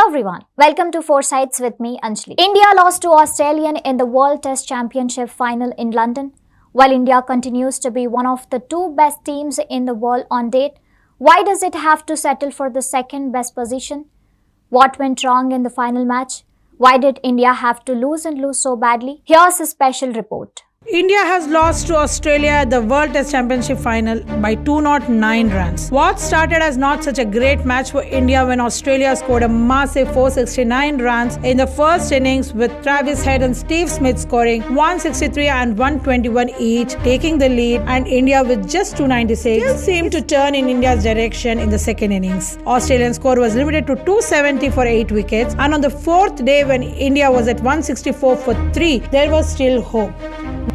everyone, welcome to 4sides with me Anjali. India lost to Australia in the World Test Championship final in London. While India continues to be one of the two best teams in the world on date, why does it have to settle for the second best position? What went wrong in the final match? Why did India have to lose and lose so badly? Here's a special report. India has lost to Australia at the World Test Championship final by 209 runs. What started as not such a great match for India when Australia scored a massive 469 runs in the first innings, with Travis Head and Steve Smith scoring 163 and 121 each, taking the lead, and India with just 296 still seemed to turn in India's direction in the second innings. Australian score was limited to 270 for 8 wickets, and on the fourth day when India was at 164 for 3, there was still hope.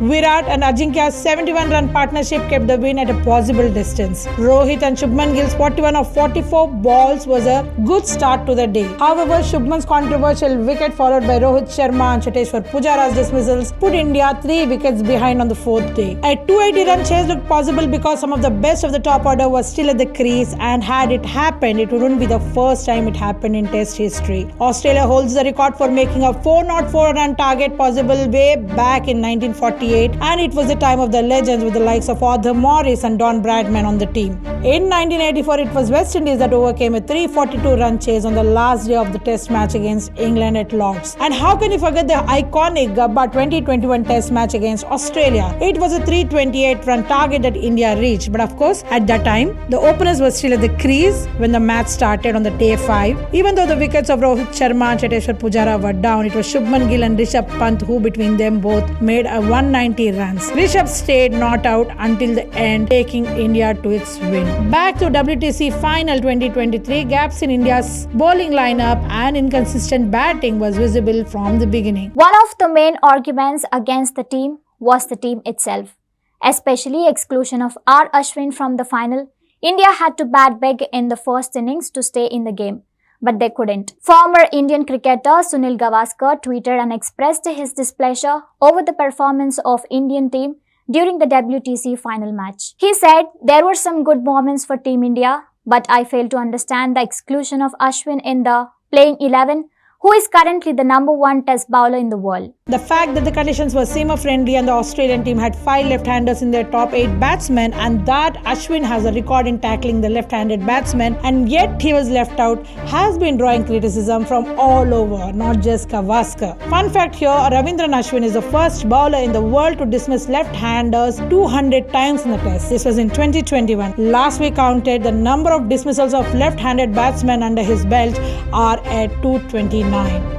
Virat and Ajinkya's 71-run partnership kept the win at a possible distance. Rohit and Shubman Gill's 41 of 44 balls was a good start to the day. However, Shubman's controversial wicket followed by Rohit Sharma and Cheteshwar Pujara's dismissals put India 3 wickets behind on the fourth day. A 280-run chase looked possible because some of the best of the top order was still at the crease, and had it happened, it wouldn't be the first time it happened in Test history. Australia holds the record for making a 404-run target possible way back in 1948. And it was the time of the legends with the likes of Arthur Morris and Don Bradman on the team. In 1984, it was West Indies that overcame a 342-run chase on the last day of the Test match against England at Lord's. And how can you forget the iconic Gabba 2021 Test match against Australia? It was a 328-run target that India reached, but of course, at that time, the openers were still at the crease when the match started on the day 5. Even though the wickets of Rohit Sharma and Cheteshwar Pujara were down, it was Shubman Gill and Rishabh Pant who between them both made a 190 runs. Rishabh stayed not out until the end, taking India to its win. Back to WTC final 2023, gaps in India's bowling lineup and inconsistent batting was visible from the beginning. One of the main arguments against the team was the team itself, especially exclusion of R. Ashwin from the final. India had to bat big in the first innings to stay in the game, but they couldn't. Former Indian cricketer Sunil Gavaskar tweeted and expressed his displeasure over the performance of Indian team during the WTC final match. He said, "There were some good moments for Team India, but I fail to understand the exclusion of Ashwin in the playing 11, who is currently the #1 test bowler in the world." The fact that the conditions were seamer-friendly and the Australian team had 5 left-handers in their top 8 batsmen, and that Ashwin has a record in tackling the left-handed batsmen, and yet he was left out, has been drawing criticism from all over, not just Gavaskar. Fun fact here, Ravindran Ashwin is the first bowler in the world to dismiss left-handers 200 times in the test. This was in 2021. Last we counted, the number of dismissals of left-handed batsmen under his belt are at 229.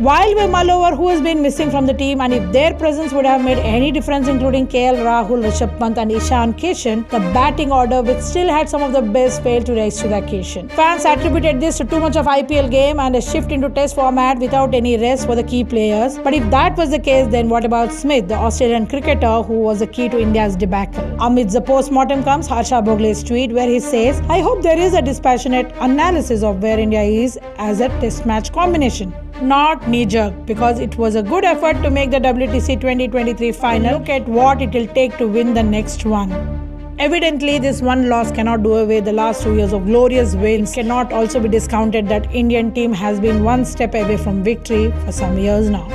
While we mull over who has been missing from the team and if their presence would have made any difference, including KL Rahul, Rishabh Pant and Ishan Kishan, the batting order, which still had some of the best, failed to rise to the occasion. Fans attributed this to too much of IPL game and a shift into test format without any rest for the key players. But if that was the case, then what about Smith, the Australian cricketer who was the key to India's debacle? Amidst the post-mortem comes Harsha Bhogle's tweet where he says, "I hope there is a dispassionate analysis of where India is as a test match combination. Not knee-jerk, because it was a good effort to make the WTC 2023 final. Look at what it will take to win the next one." Evidently, this one loss cannot do away the last 2 years of glorious wins. It cannot also be discounted that Indian team has been one step away from victory for some years now.